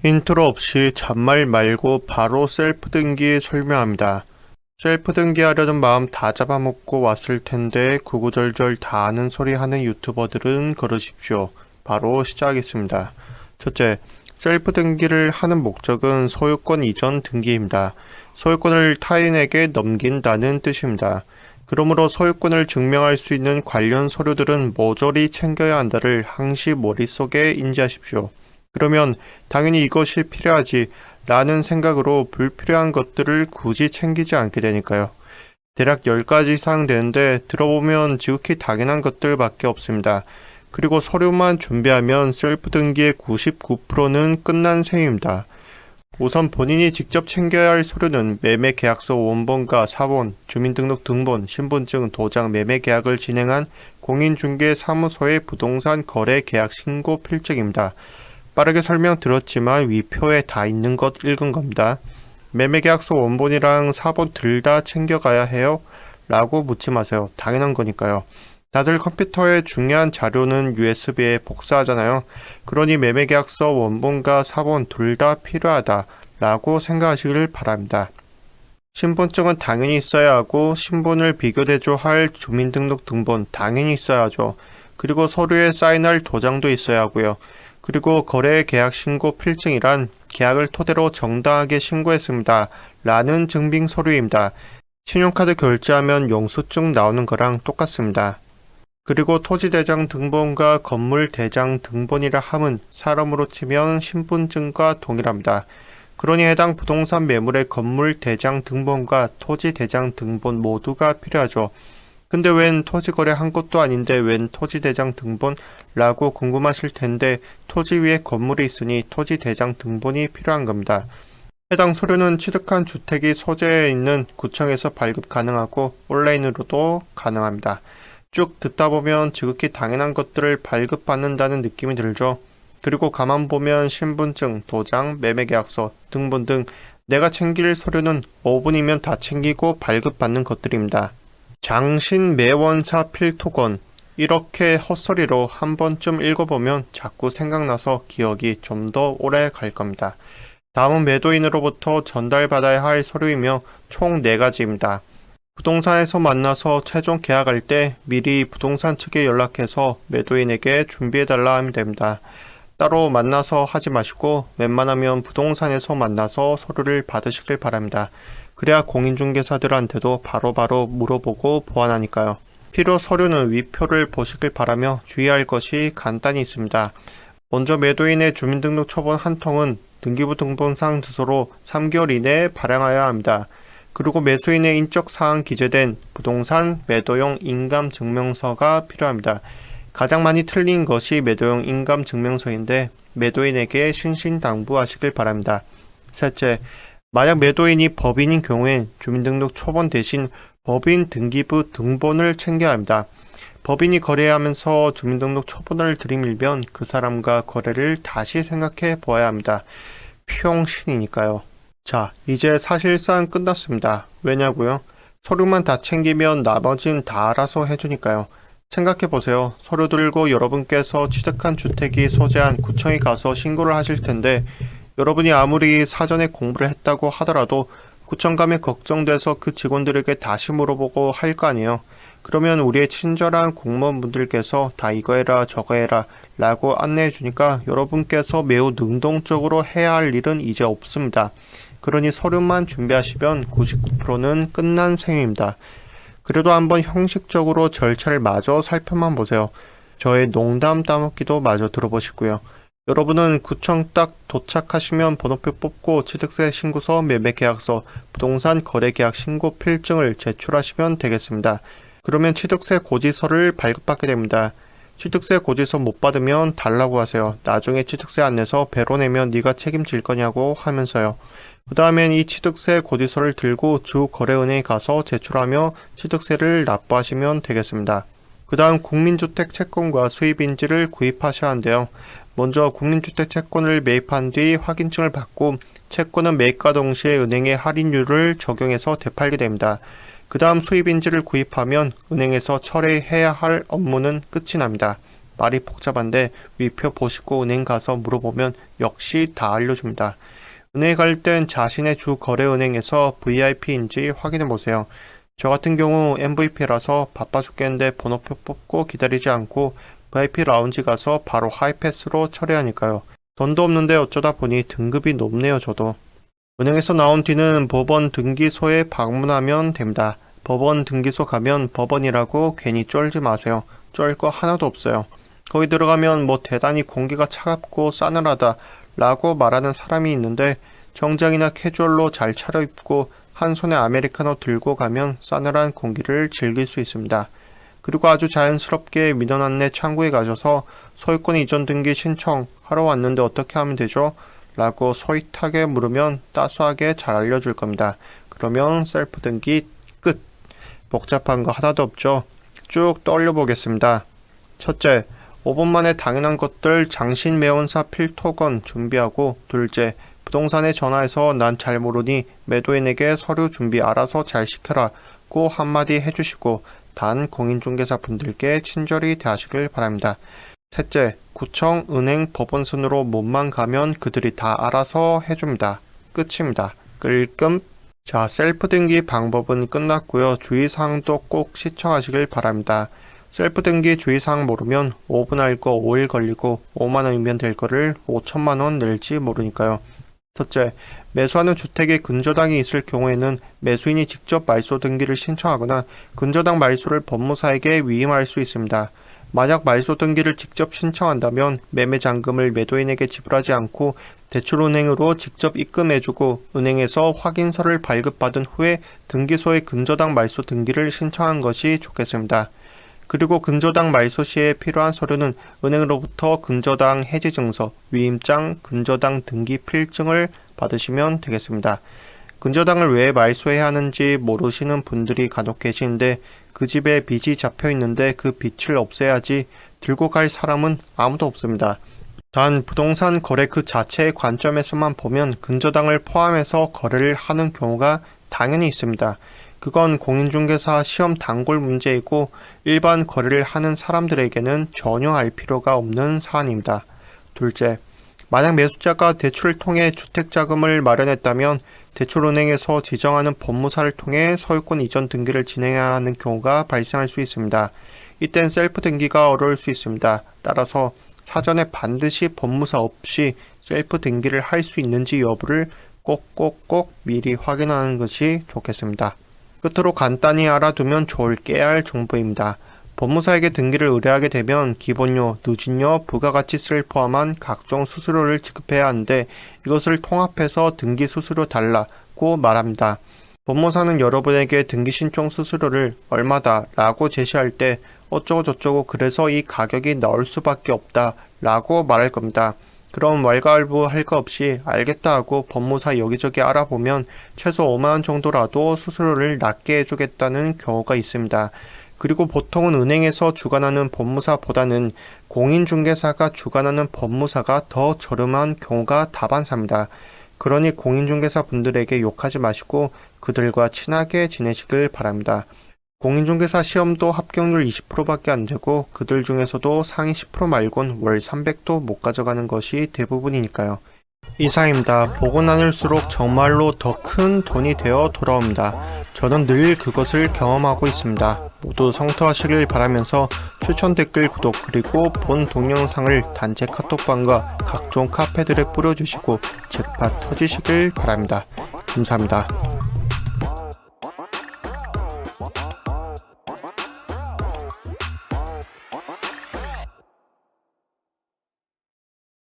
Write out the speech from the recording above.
인트로 없이 잔말 말고 바로 셀프 등기 설명합니다. 셀프 등기하려는 마음 다 잡아먹고 왔을 텐데 구구절절 다 아는 소리 하는 유튜버들은 걸으십시오. 바로 시작하겠습니다. 첫째, 셀프 등기를 하는 목적은 소유권 이전 등기입니다. 소유권을 타인에게 넘긴다는 뜻입니다. 그러므로 소유권을 증명할 수 있는 관련 서류들은 모조리 챙겨야 한다를 항시 머릿속에 인지하십시오. 그러면 당연히 이것이 필요하지 라는 생각으로 불필요한 것들을 굳이 챙기지 않게 되니까요. 대략 10가지 이상 되는데 들어보면 지극히 당연한 것들밖에 없습니다. 그리고 서류만 준비하면 셀프 등기의 99%는 끝난 셈입니다. 우선 본인이 직접 챙겨야 할 서류는 매매계약서 원본과 사본, 주민등록 등본, 신분증, 도장, 매매계약을 진행한 공인중개사무소의 부동산 거래 계약 신고 필증입니다. 빠르게 설명드렸지만 위표에 다 있는 것 읽은 겁니다. 매매계약서 원본이랑 사본 둘 다 챙겨가야 해요? 라고 묻지 마세요. 당연한 거니까요. 다들 컴퓨터에 중요한 자료는 USB에 복사하잖아요. 그러니 매매계약서 원본과 사본 둘 다 필요하다 라고 생각하시길 바랍니다. 신분증은 당연히 있어야 하고 신분을 비교대조할 주민등록 등본 당연히 있어야 하죠. 그리고 서류에 사인할 도장도 있어야 하고요. 그리고 거래 계약 신고 필증이란 계약을 토대로 정당하게 신고했습니다 라는 증빙 서류입니다. 신용카드 결제하면 영수증 나오는 거랑 똑같습니다. 그리고 토지대장 등본과 건물대장 등본이라 함은 사람으로 치면 신분증과 동일합니다. 그러니 해당 부동산 매물의 건물대장 등본과 토지대장 등본 모두가 필요하죠. 근데 웬 토지거래 한 것도 아닌데 웬 토지대장 등본? 라고 궁금하실 텐데 토지 위에 건물이 있으니 토지대장 등본이 필요한 겁니다. 해당 서류는 취득한 주택이 소재에 있는 구청에서 발급 가능하고 온라인으로도 가능합니다. 쭉 듣다 보면 지극히 당연한 것들을 발급받는다는 느낌이 들죠. 그리고 가만 보면 신분증, 도장, 매매계약서, 등본 등 내가 챙길 서류는 5분이면 다 챙기고 발급받는 것들입니다. 장신 매원사 필토건 이렇게 헛소리로 한 번쯤 읽어보면 자꾸 생각나서 기억이 좀 더 오래 갈 겁니다. 다음은 매도인으로부터 전달받아야 할 서류이며 총 4가지입니다. 부동산에서 만나서 최종 계약할 때 미리 부동산 측에 연락해서 매도인에게 준비해달라 하면 됩니다. 따로 만나서 하지 마시고 웬만하면 부동산에서 만나서 서류를 받으시길 바랍니다. 그래야 공인중개사들한테도 바로바로 물어보고 보완하니까요. 필요 서류는 위표를 보시길 바라며 주의할 것이 간단히 있습니다. 먼저 매도인의 주민등록 초본 한 통은 등기부 등본상 주소로 3개월 이내에 발행하여야 합니다. 그리고 매수인의 인적사항 기재된 부동산 매도용 인감증명서가 필요합니다. 가장 많이 틀린 것이 매도용 인감증명서인데 매도인에게 신신당부하시길 바랍니다. 셋째, 만약 매도인이 법인인 경우엔 주민등록 초본 대신 법인 등기부 등본을 챙겨야 합니다. 법인이 거래하면서 주민등록 초본을 들이밀면 그 사람과 거래를 다시 생각해 보아야 합니다. 평신이니까요. 자, 이제 사실상 끝났습니다. 왜냐고요? 서류만 다 챙기면 나머진 다 알아서 해주니까요. 생각해보세요. 서류 들고 여러분께서 취득한 주택이 소재한 구청에 가서 신고를 하실 텐데 여러분이 아무리 사전에 공부를 했다고 하더라도 구청 가면 걱정돼서 그 직원들에게 다시 물어보고 할 거 아니에요. 그러면 우리의 친절한 공무원분들께서 다 이거 해라 저거 해라 라고 안내해 주니까 여러분께서 매우 능동적으로 해야 할 일은 이제 없습니다. 그러니 서류만 준비하시면 99%는 끝난 셈입니다. 그래도 한번 형식적으로 절차를 마저 살펴만 보세요. 저의 농담 따먹기도 마저 들어보시고요. 여러분은 구청 딱 도착하시면 번호표 뽑고 취득세 신고서, 매매계약서, 부동산 거래계약 신고 필증을 제출하시면 되겠습니다. 그러면 취득세 고지서를 발급받게 됩니다. 취득세 고지서 못 받으면 달라고 하세요. 나중에 취득세 안 내서 배로 내면 네가 책임질 거냐고 하면서요. 그 다음엔 이 취득세 고지서를 들고 주 거래은행에 가서 제출하며 취득세를 납부하시면 되겠습니다. 그 다음 국민주택 채권과 수입인지를 구입하셔야 하는데요. 먼저 국민주택 채권을 매입한 뒤 확인증을 받고 채권은 매입과 동시에 은행의 할인율을 적용해서 되팔게 됩니다. 그 다음 수입인지를 구입하면 은행에서 철회해야 할 업무는 끝이 납니다. 말이 복잡한데 위표 보시고 은행 가서 물어보면 역시 다 알려줍니다. 은행에 갈 땐 자신의 주 거래은행에서 VIP인지 확인해보세요. 저 같은 경우 MVP라서 바빠 죽겠는데 번호표 뽑고 기다리지 않고 VIP 라운지 가서 바로 하이패스로 처리하니까요. 돈도 없는데 어쩌다 보니 등급이 높네요, 저도. 은행에서 나온 뒤는 법원 등기소에 방문하면 됩니다. 법원 등기소 가면 법원이라고 괜히 쫄지 마세요. 쫄 거 하나도 없어요. 거기 들어가면 뭐 대단히 공기가 차갑고 싸늘하다 라고 말하는 사람이 있는데 정장이나 캐주얼로 잘 차려입고 한 손에 아메리카노 들고 가면 싸늘한 공기를 즐길 수 있습니다. 그리고 아주 자연스럽게 민원 안내 창구에 가셔서 소유권 이전 등기 신청하러 왔는데 어떻게 하면 되죠? 라고 소이하게 물으면 따스하게 잘 알려줄 겁니다. 그러면 셀프 등기 끝! 복잡한 거 하나도 없죠? 쭉 떠올려 보겠습니다. 첫째, 5분 만에 당연한 것들 장신 매운사 필토건 준비하고, 둘째, 부동산에 전화해서 난 잘 모르니 매도인에게 서류 준비 알아서 잘 시켜라고 한마디 해주시고 단 공인중개사 분들께 친절히 대하시길 바랍니다. 셋째, 구청, 은행, 법원 순으로 몸만 가면 그들이 다 알아서 해줍니다. 끝입니다. 끌끔. 자, 셀프 등기 방법은 끝났고요. 주의사항도 꼭 시청하시길 바랍니다. 셀프 등기 주의사항 모르면 5분 알고 5일 걸리고 5만원이면 될 거를 5천만원 낼지 모르니까요. 첫째, 매수하는 주택에 근저당이 있을 경우에는 매수인이 직접 말소 등기를 신청하거나 근저당 말소를 법무사에게 위임할 수 있습니다. 만약 말소 등기를 직접 신청한다면 매매 잔금을 매도인에게 지불하지 않고 대출은행으로 직접 입금해주고 은행에서 확인서를 발급받은 후에 등기소에 근저당 말소 등기를 신청한 것이 좋겠습니다. 그리고 근저당 말소 시에 필요한 서류는 은행으로부터 근저당 해지증서, 위임장, 근저당 등기 필증을 받으시면 되겠습니다. 근저당을 왜 말소해야 하는지 모르시는 분들이 간혹 계시는데 그 집에 빚이 잡혀 있는데 그 빚을 없애야지 들고 갈 사람은 아무도 없습니다. 단 부동산 거래 그 자체의 관점에서만 보면 근저당을 포함해서 거래를 하는 경우가 당연히 있습니다. 그건 공인중개사 시험 단골 문제이고 일반 거래를 하는 사람들에게는 전혀 알 필요가 없는 사안입니다. 둘째, 만약 매수자가 대출을 통해 주택자금을 마련했다면 대출은행에서 지정하는 법무사를 통해 소유권 이전 등기를 진행해야 하는 경우가 발생할 수 있습니다. 이땐 셀프 등기가 어려울 수 있습니다. 따라서 사전에 반드시 법무사 없이 셀프 등기를 할 수 있는지 여부를 꼭꼭꼭 미리 확인하는 것이 좋겠습니다. 끝으로 간단히 알아두면 좋을 깨알 정보입니다. 법무사에게 등기를 의뢰하게 되면 기본료, 누진료, 부가가치세를 포함한 각종 수수료를 지급해야 하는데 이것을 통합해서 등기 수수료 달라고 말합니다. 법무사는 여러분에게 등기 신청 수수료를 얼마다 라고 제시할 때 어쩌고 저쩌고 그래서 이 가격이 나올 수밖에 없다 라고 말할 겁니다. 그럼 왈가왈부 할 거 없이 알겠다 하고 법무사 여기저기 알아보면 최소 5만원 정도라도 수수료를 낮게 해주겠다는 경우가 있습니다. 그리고 보통은 은행에서 주관하는 법무사보다는 공인중개사가 주관하는 법무사가 더 저렴한 경우가 다반사입니다. 그러니 공인중개사 분들에게 욕하지 마시고 그들과 친하게 지내시길 바랍니다. 공인중개사 시험도 합격률 20%밖에 안 되고 그들 중에서도 상위 10% 말곤 월 300도 못 가져가는 것이 대부분이니까요. 이상입니다. 보고 나눌수록 정말로 더 큰 돈이 되어 돌아옵니다. 저는 늘 그것을 경험하고 있습니다. 모두 성투하시길 바라면서 추천 댓글 구독 그리고 본 동영상을 단체 카톡방과 각종 카페들에 뿌려주시고 잭팟 터지시길 바랍니다. 감사합니다.